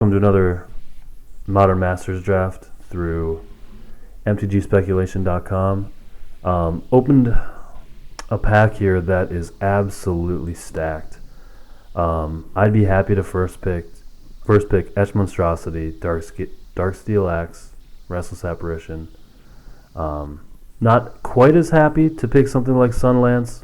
Welcome to another Modern Masters draft through MTGSpeculation.com. Opened a pack here that is absolutely stacked. I'd be happy to first pick Etch Monstrosity, Darksteel Axe, Restless Apparition. Not quite as happy to pick something like Sunlance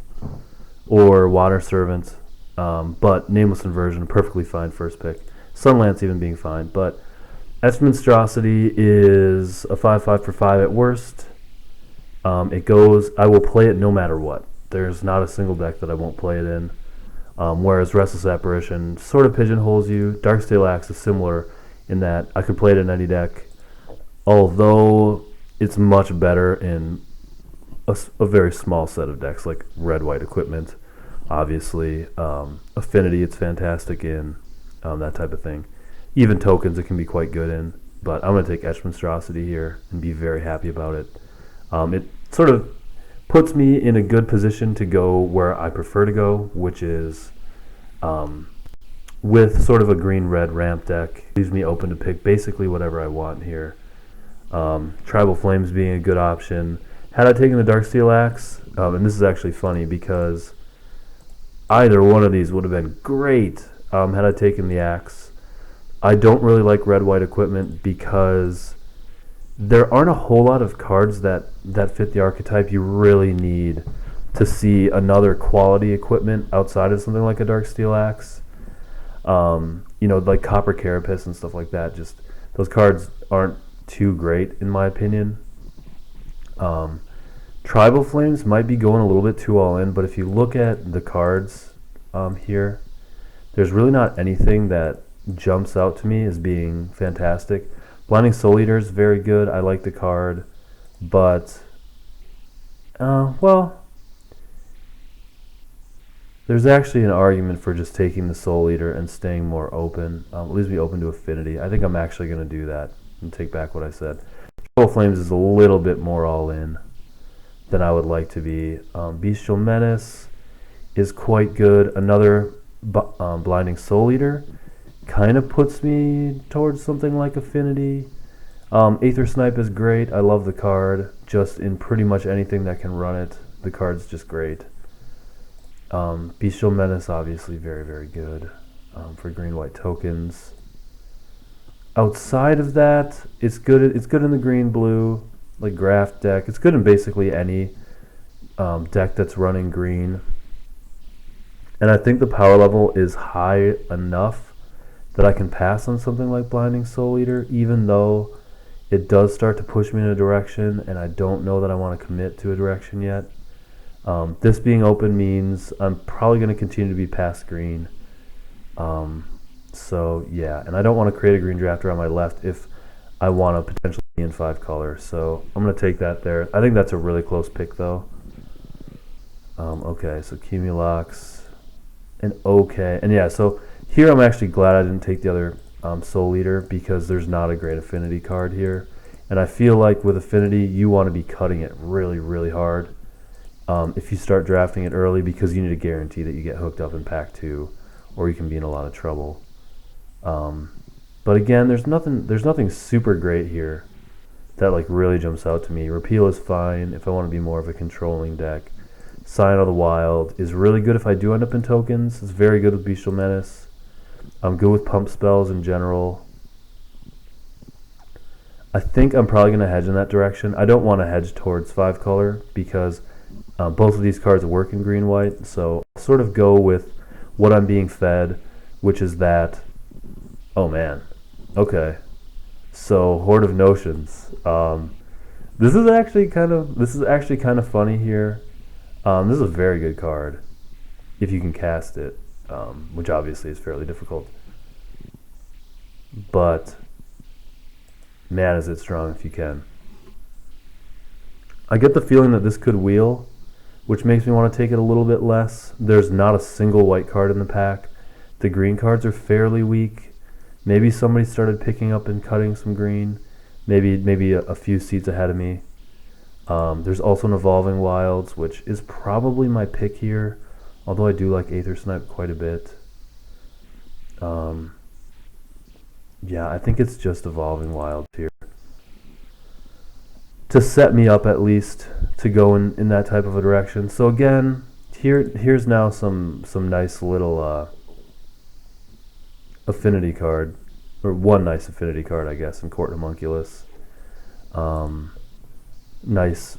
or Water Servant, but Nameless Inversion, perfectly fine first pick. Sunlance even being fine, but Etch Monstrosity is a 5/5 for 5 at worst. It goes. I will play it no matter what. There's not a single deck that I won't play it in. Whereas Restless Apparition sort of pigeonholes you. Darksteel Axe is similar in that I could play it in any deck, although it's much better in a very small set of decks like red-white equipment. Obviously, Affinity it's fantastic in. That type of thing. Even tokens it can be quite good in, but I'm going to take Etch Monstrosity here and be very happy about it. It sort of puts me in a good position to go where I prefer to go, which is with sort of a green-red ramp deck. Leaves me open to pick basically whatever I want here. Tribal Flames being a good option. Had I taken the Darksteel Axe, and this is actually funny because either one of these would have been great had I taken the Axe. I don't really like red-white equipment because there aren't a whole lot of cards that fit the archetype. You really need to see another quality equipment outside of something like a Darksteel Axe. Like Copper Carapace and stuff like that. Just those cards aren't too great in my opinion. Tribal Flames might be going a little bit too all in, but if you look at the cards here, there's really not anything that jumps out to me as being fantastic. Blinding Soul Eater is very good. I like the card, but there's actually an argument for just taking the Soul Eater and staying more open. It leaves me open to Affinity. I think I'm actually going to do that and take back what I said. Tribal Flames is a little bit more all in than I would like to be. Bestial Menace is quite good. Another Blinding Soul Eater kind of puts me towards something like Affinity. Aether Snipe is great. I love the card. Just in pretty much anything that can run it, the card's just great. Bestial Menace, obviously very, very good for green-white tokens. Outside of that, it's good. It's good in the green-blue, like Graft deck. It's good in basically any deck that's running green. And I think the power level is high enough that I can pass on something like Blinding Soul Eater, even though it does start to push me in a direction, and I don't know that I want to commit to a direction yet. This being open means I'm probably going to continue to be past green. So, yeah, and I don't want to create a green drafter on my left if I want to potentially be in 5 color. So I'm going to take that there. I think that's a really close pick, though. Okay, so Cumulox. And so here I'm actually glad I didn't take the other Soul Eater because there's not a great Affinity card here. And I feel like with Affinity, you want to be cutting it really, really hard if you start drafting it early because you need to guarantee that you get hooked up in pack 2 or you can be in a lot of trouble. But again, there's nothing super great here that like really jumps out to me. Repeal is fine if I want to be more of a controlling deck. Scion of the Wild is really good if I do end up in tokens. It's very good with Bestial Menace. I'm good with pump spells in general. I think I'm probably going to hedge in that direction. I don't want to hedge towards 5 color because both of these cards work in green-white. So I'll sort of go with what I'm being fed, which is that, oh man, okay. So Horde of Notions. This is actually kind of funny here. This is a very good card if you can cast it, which obviously is fairly difficult. But man, is it strong if you can. I get the feeling that this could wheel, which makes me want to take it a little bit less. There's not a single white card in the pack. The green cards are fairly weak. Maybe somebody started picking up and cutting some green. Maybe a few seats ahead of me. There's also an Evolving Wilds, which is probably my pick here, although I do like Aether Snipe quite a bit. Yeah, I think it's just Evolving Wilds here. To set me up at least to go in that type of a direction. So again, here's now some nice little affinity card, or one nice affinity card, I guess, in Court Homunculus. Nice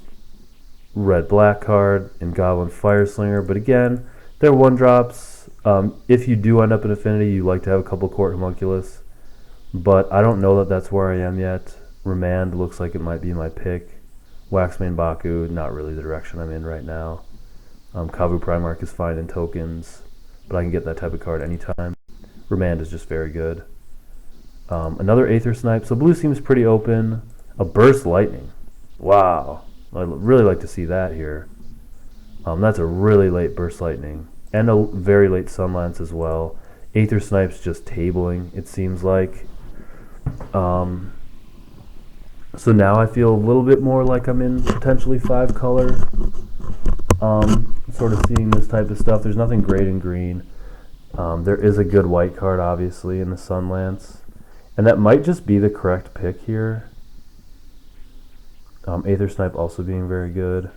red-black card in Goblin Fireslinger, but again, they're one drops. If you do end up in affinity, you like to have a couple Court Homunculus, but I don't know that that's where I am yet. Remand looks like it might be my pick. Waxmane Baku, not really the direction I'm in right now. Kavu Primarch is fine in tokens, but I can get that type of card anytime. Remand is just very good. Another Aether Snipe, so blue seems pretty open. A Burst Lightning. Wow. I'd really like to see that here. That's a really late Burst Lightning. And a very late Sunlance as well. Aether Snipe's just tabling, it seems like. So now I feel a little bit more like I'm in potentially 5 color. Sort of seeing this type of stuff. There's nothing great in green. There is a good white card, obviously, in the Sunlance. And that might just be the correct pick here. Aether Snipe also being very good.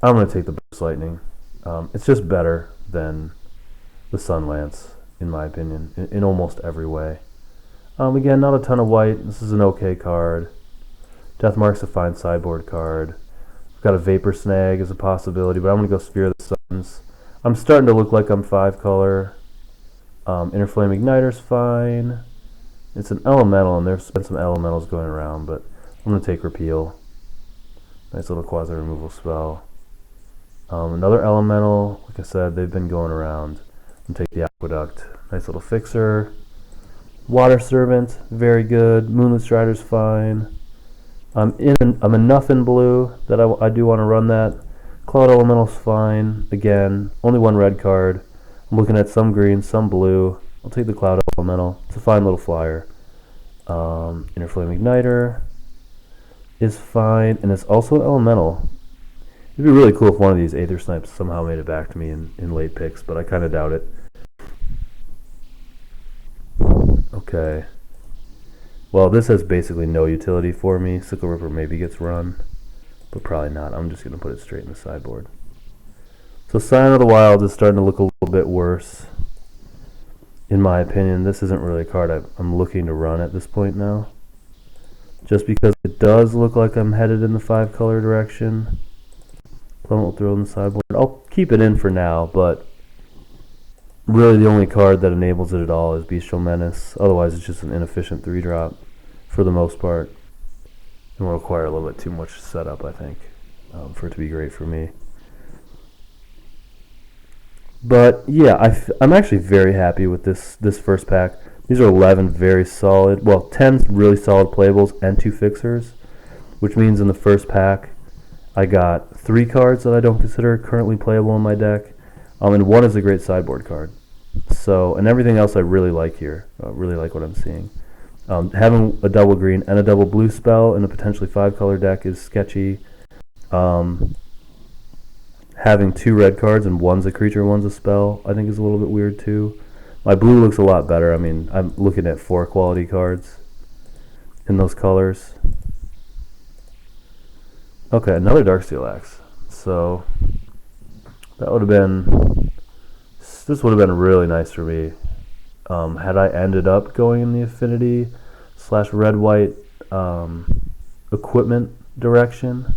I'm going to take the Burst Lightning. It's just better than the Sunlance, in my opinion, in almost every way. Again, not a ton of white. This is an okay card. Deathmark's a fine sideboard card. I've got a Vapor Snag as a possibility, but I'm going to go Sphere of the Suns. I'm starting to look like I'm 5 color. Innerflame Igniter's fine. It's an elemental, and there's been some elementals going around, but I'm going to take Repeal. Nice little quasi-removal spell. Another elemental, like I said, they've been going around. I'm going to take the Aqueduct. Nice little fixer. Water Servant, very good. Moonlit Strider's fine. I'm enough in blue that I do want to run that. Cloud Elemental's fine. Again, only one red card. I'm looking at some green, some blue. I'll take the Cloud Elemental. It's a fine little flyer. Innerflame Igniter is fine, and it's also elemental. It'd be really cool if one of these Aether Snipes somehow made it back to me in late picks, but I kind of doubt it. Okay. Well, this has basically no utility for me. Sickle Ripper maybe gets run, but probably not. I'm just going to put it straight in the sideboard. So Scion of the Wild is starting to look a little bit worse. In my opinion, this isn't really a card I'm looking to run at this point now. Just because it does look like I'm headed in the 5 color direction. Clement will throw in the sideboard. I'll keep it in for now, but really the only card that enables it at all is Bestial Menace. Otherwise it's just an inefficient 3-drop for the most part. And will require a little bit too much setup, I think, for it to be great for me. But yeah, I'm actually very happy with this first pack. These are 11 very solid, well, 10 really solid playables and 2 fixers, which means in the first pack I got 3 cards that I don't consider currently playable in my deck, and 1 is a great sideboard card. So, and everything else I really like here. Really like what I'm seeing. Having a double green and a double blue spell in a potentially 5 color deck is sketchy. Having 2 red cards and one's a creature, one's a spell, I think is a little bit weird too. My blue looks a lot better. I mean, I'm looking at 4 quality cards in those colors. Okay, another Darksteel Axe. So that would have been, this would have been really nice for me. Had I ended up going in the affinity / red-white equipment direction,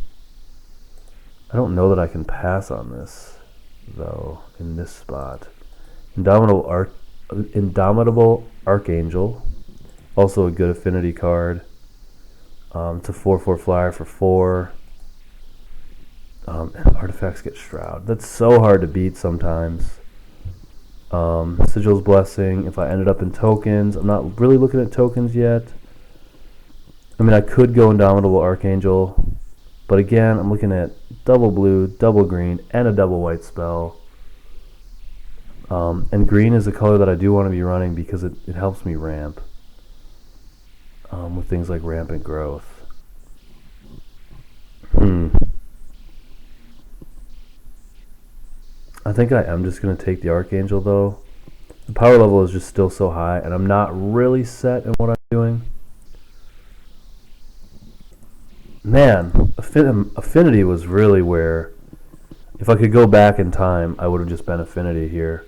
I don't know that I can pass on this, though, in this spot. Indomitable Archangel, also a good affinity card. It's a 4/4 flyer for 4. And artifacts get Shroud. That's so hard to beat sometimes. Sigil's Blessing, if I ended up in tokens, I'm not really looking at tokens yet. I mean, I could go Indomitable Archangel, but again, I'm looking at double blue, double green, and a double white spell. And green is a color that I do want to be running because it helps me ramp with things like Rampant Growth. I think I am just going to take the Archangel, though. The power level is just still so high, and I'm not really set in what I'm doing. Man, Affinity was really where, if I could go back in time, I would have just been Affinity here.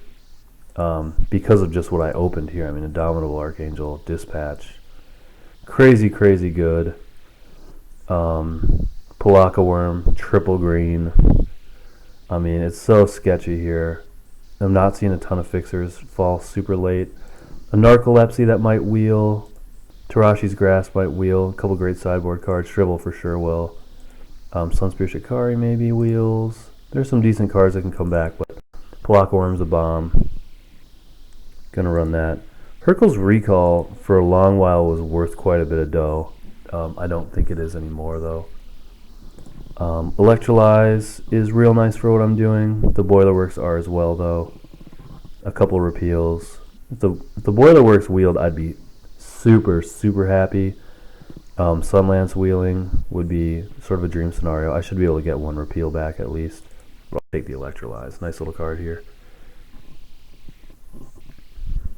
Because of just what I opened here. I mean, Indomitable Archangel, Dispatch. Crazy, crazy good. Palaka Worm, triple green. I mean, it's so sketchy here. I'm not seeing a ton of fixers fall super late. A Narcolepsy that might wheel. Tarashi's Grasp might wheel. A couple great sideboard cards. Shrivel for sure will. Sunspear Shikari maybe wheels. There's some decent cards that can come back, but Palaka Worm's a bomb. Gonna run that. Hurkyl's Recall for a long while was worth quite a bit of dough. I don't think it is anymore though. Electrolyze is real nice for what I'm doing. The Boilerworks are as well though. A couple repeals. If the Boilerworks wheeled, I'd be super, super happy. Sunlance wheeling would be sort of a dream scenario. I should be able to get one repeal back at least. I'll take the Electrolyze. Nice little card here.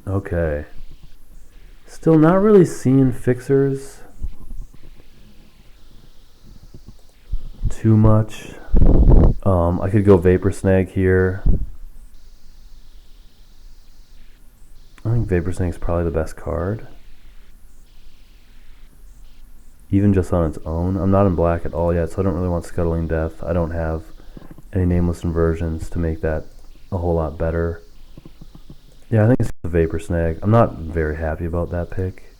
Okay. Still not really seeing fixers too much. I could go Vapor Snag here. I think Vapor Snag's probably the best card. Even just on its own. I'm not in black at all yet, so I don't really want Scuttling Death. I don't have any nameless inversions to make that a whole lot better. Yeah, I think it's the Vapor Snag. I'm not very happy about that pick.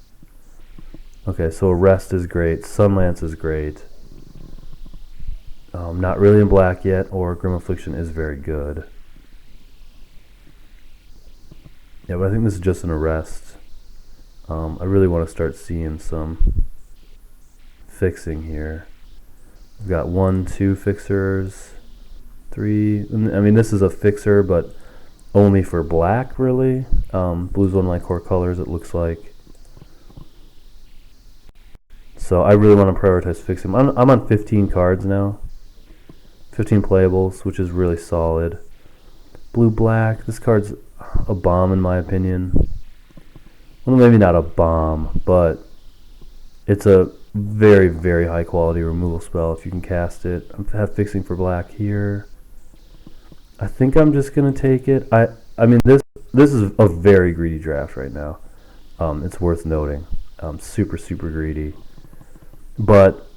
Okay, so Arrest is great. Sunlance is great. Not really in black yet, or Grim Affliction is very good. Yeah, but I think this is just an Arrest. I really want to start seeing some fixing here. We've got 1, 2 fixers, 3. I mean, this is a fixer, but only for black, really. Blue's one of my core colors, it looks like. So I really want to prioritize fixing. I'm on 15 cards now. 15 playables, which is really solid. Blue-black. This card's a bomb, in my opinion. Well, maybe not a bomb, but it's a very, very high-quality removal spell if you can cast it. I have fixing for black here. I think I'm just gonna take it. I mean this is a very greedy draft right now. It's worth noting. Super, super greedy. But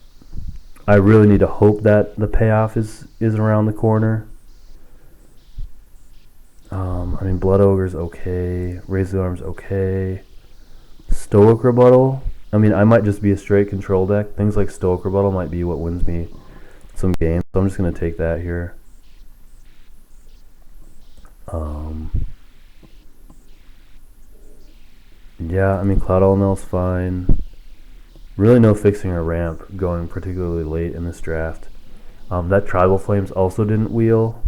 I really need to hope that the payoff is around the corner. I mean, Blood Ogre's okay. Raise the Arm's okay. Stoic Rebuttal. I mean, I might just be a straight control deck. Things like Stoic Rebuttal might be what wins me some games. So I'm just going to take that here. Yeah, I mean, Cloud Elemental's fine. Really no fixing or ramp going particularly late in this draft. That Tribal Flames also didn't wheel.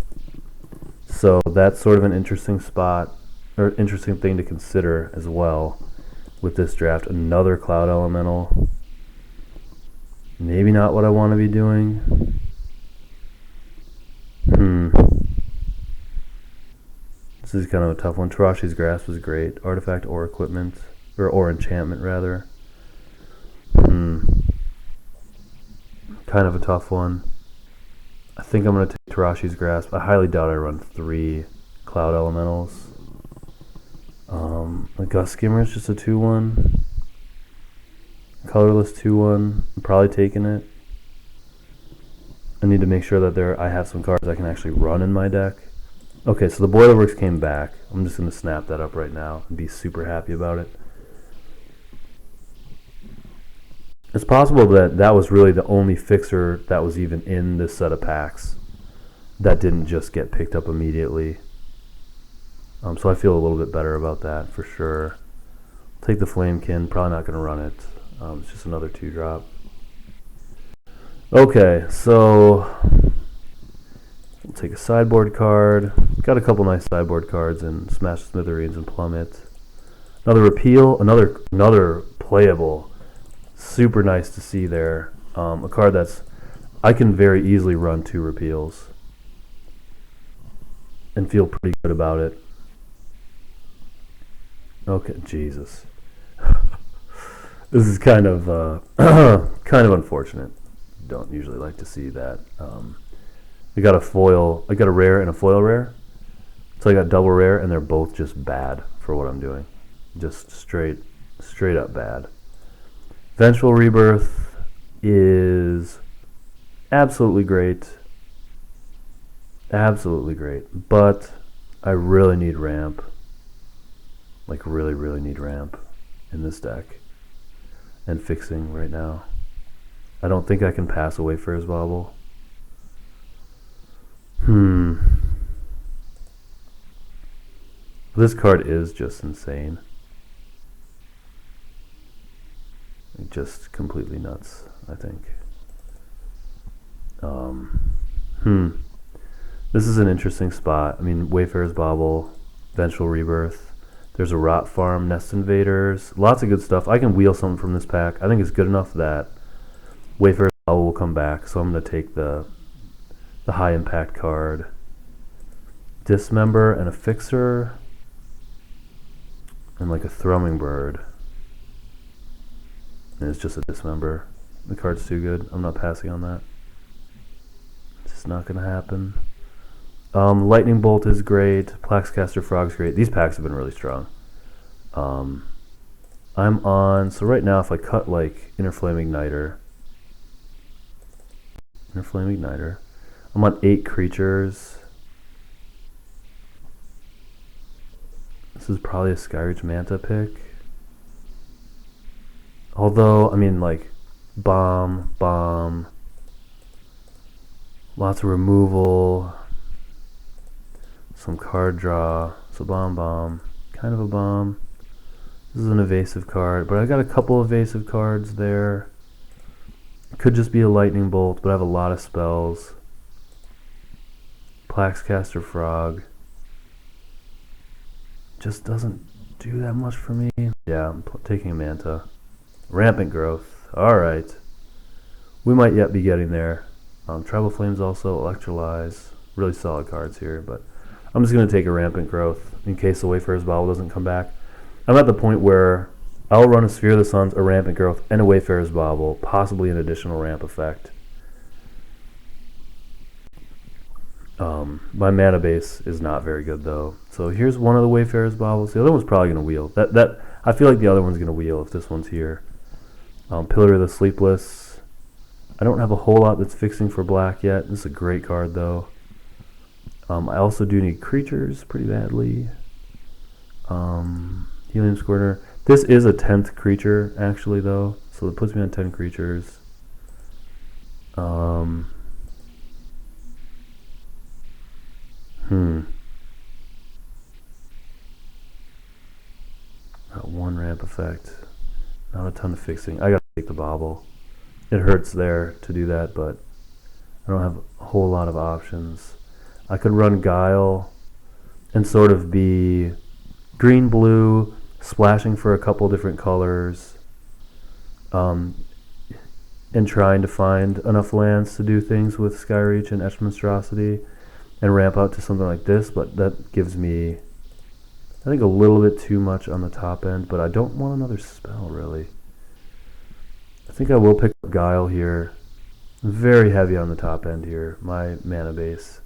So that's sort of an interesting spot, or interesting thing to consider as well with this draft. Another Cloud Elemental. Maybe not what I want to be doing. This is kind of a tough one. Tarashi's Grasp was great. Artifact or Equipment, or Enchantment rather. Kind of a tough one. I think I'm going to take Tarashi's Grasp. I highly doubt I run 3 Cloud Elementals. The Gust Skimmer is just a 2-1. Colorless 2-1. I'm probably taking it. I need to make sure that I have some cards I can actually run in my deck. Okay, so the Boilerworks came back. I'm just going to snap that up right now and be super happy about it. It's possible that that was really the only fixer that was even in this set of packs that didn't just get picked up immediately. So I feel a little bit better about that for sure. Take the Flamekin, probably not going to run it. It's just another 2-drop. Okay, so we'll take a sideboard card. Got a couple nice sideboard cards in Smash Smithereens and Plummet. Another repeal, another playable. Super nice to see there. A card that's, I can very easily run 2 repeals and feel pretty good about it. Okay, Jesus. This is kind of kind of unfortunate. Don't usually like to see that. I got a foil. I got a rare and a foil rare. So I got double rare, and they're both just bad for what I'm doing. Just straight up bad. Vengeful Rebirth is absolutely great. Absolutely great. But I really need ramp. Like really need ramp in this deck. And fixing right now. I don't think I can pass away Wayfarer's Bauble. This card is just insane. Just completely nuts, I think. This is an interesting spot. I mean, Wayfarer's Bauble, Vengeful Rebirth. There's a Rot Farm, Nest Invaders. Lots of good stuff. I can wheel something from this pack. I think it's good enough that Wayfarer's Bauble will come back. So I'm going to take the high impact card. Dismember and a Fixer. And like a Thrumming Bird. And it's just a Dismember. The card's too good. I'm not passing on that. It's just not going to happen. Lightning Bolt is great. Plaxcaster Frog's great. These packs have been really strong. I'm on... So right now, if I cut like Inner Flame Igniter, I'm on 8 creatures. This is probably a Skyreach Manta pick. Although, I mean, like, bomb, lots of removal, some card draw, so bomb, kind of a bomb. This is an evasive card, but I got a couple evasive cards there. It could just be a lightning bolt, but I have a lot of spells. Plaxcaster Frog just doesn't do that much for me. Yeah, I'm taking a Manta. Rampant Growth. Alright. We might yet be getting there. Tribal Flames also, Electrolyze. Really solid cards here, but I'm just going to take a Rampant Growth in case the Wayfarer's Bauble doesn't come back. I'm at the point where I'll run a Sphere of the Suns, a Rampant Growth, and a Wayfarer's Bauble, possibly an additional ramp effect. My mana base is not very good though. So here's one of the Wayfarer's Baubles. The other one's probably going to wheel. I feel like the other one's going to wheel if this one's here. Pillar of the Sleepless. I don't have a whole lot that's fixing for black yet. This is a great card though. I also do need creatures pretty badly. Helium Squirter. This is a 10th creature actually though, so it puts me on 10 creatures. Got one ramp effect. Not a ton of fixing. I gotta take the Bauble. It hurts there to do that, but I don't have a whole lot of options. I could run Guile and sort of be green-blue, splashing for a couple different colors, and trying to find enough lands to do things with Skyreach and Etched Monstrosity and ramp out to something like this, but that gives me, I think, a little bit too much on the top end, but I don't want another spell, really. I think I will pick up Guile here. Very heavy on the top end here. My mana base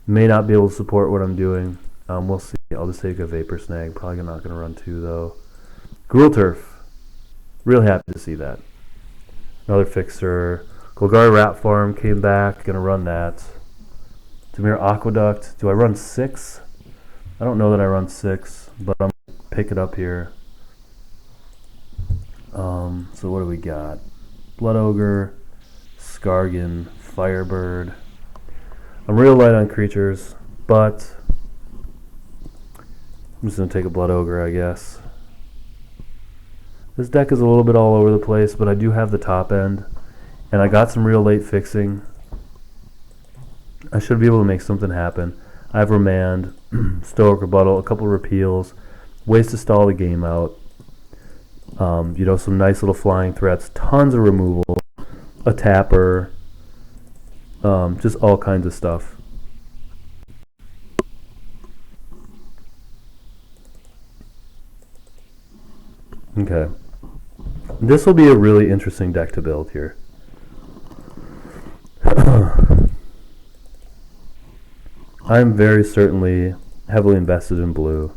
may not be able to support what I'm doing. We'll see. I'll just take a Vapor Snag. Probably not going to run 2, though. Gruul Turf. Really happy to see that. Another fixer. Golgari Rat Farm came back. Going to run that. Dimir Aqueduct. Do I run 6? I don't know that I run 6, but I'm going to pick it up here. So what do we got? Blood Ogre, Skargan, Firebird. I'm real light on creatures, but I'm just going to take a Blood Ogre, I guess. This deck is a little bit all over the place, but I do have the top end, and I got some real late fixing. I should be able to make something happen. I have Remand, Stoic Rebuttal, a couple repeals, ways to stall the game out. Some nice little flying threats, tons of removal, a tapper, just all kinds of stuff. Okay. This will be a really interesting deck to build here. I'm very certainly heavily invested in blue.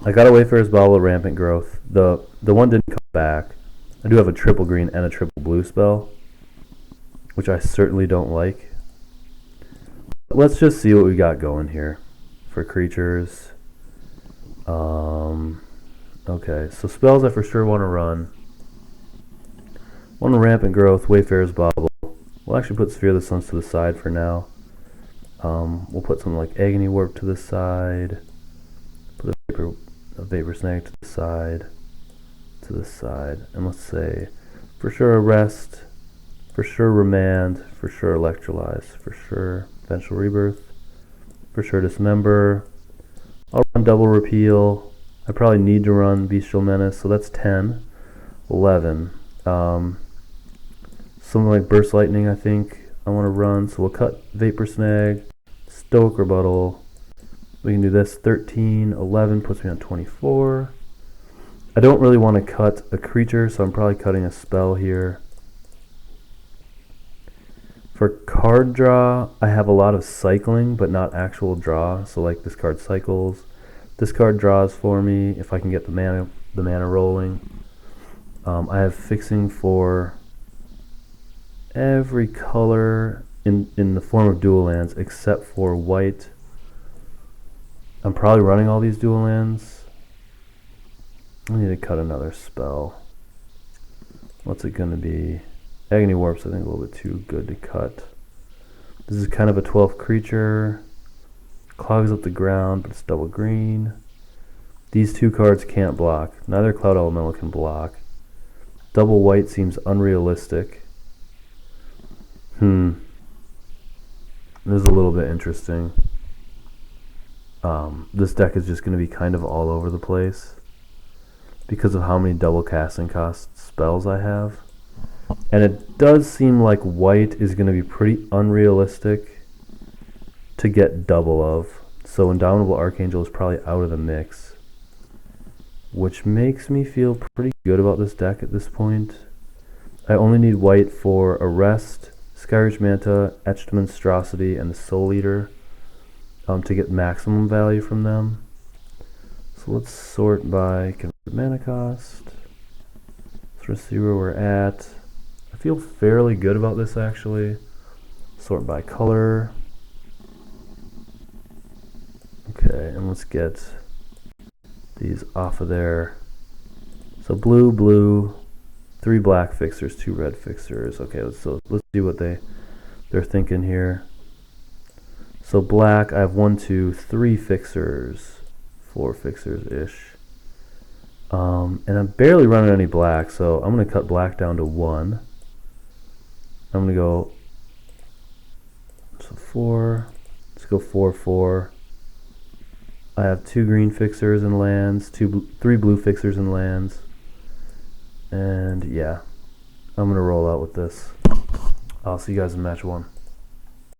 I got a Wayfarer's Bauble, Rampant Growth. The one didn't come back. I do have a triple green and a triple blue spell, which I certainly don't like. Let's just see what we got going here for creatures. Okay, so spells I for sure want to run. One Rampant Growth, Wayfarer's Bauble. We'll actually put Sphere of the Suns to the side for now. We'll put something like Agony Warp to the side. Put a Vapor Snag to the side. And let's say for sure Arrest, for sure Remand, for sure Electrolyze, for sure Vengeful Rebirth, for sure Dismember. I'll run Double Repeal. I probably need to run Bestial Menace, so that's 10. 11. Something like Burst Lightning, I think I want to run, so we'll cut Vapor Snag, Stoic Rebuttal. We can do this. 13, 11 puts me on 24. I don't really want to cut a creature, so I'm probably cutting a spell here. For card draw, I have a lot of cycling, but not actual draw. So like this card cycles. This card draws for me if I can get the mana rolling. I have fixing for every color in the form of dual lands except for white. I'm probably running all these dual lands. I need to cut another spell. What's it going to be? Agony Warp's I think a little bit too good to cut. This is kind of a 12th creature. Clogs up the ground, but it's double green. These two cards can't block. Neither Cloud Elemental can block. Double white seems unrealistic. This is a little bit interesting. This deck is just going to be kind of all over the place because of how many double casting cost spells I have. And it does seem like white is going to be pretty unrealistic to get double of. So Indomitable Archangel is probably out of the mix, which makes me feel pretty good about this deck at this point. I only need white for Arrest, Skyreach Manta, Etched Monstrosity, and the Soul Eater to get maximum value from them. So let's sort by converted mana cost. Let's see where we're at. I feel fairly good about this actually. Sort by color. Okay, and let's get these off of there. So blue, blue, 3 black fixers, 2 red fixers. Okay, let's see what they're thinking here. So black, I have 1, 2, 3 fixers, 4 fixers-ish. And I'm barely running any black, so I'm going to cut black down to 1. I'm going to go, so 4, let's go 4, 4. I have 2 green fixers and lands, 3 blue fixers and lands. And yeah, I'm going to roll out with this. I'll see you guys in match 1.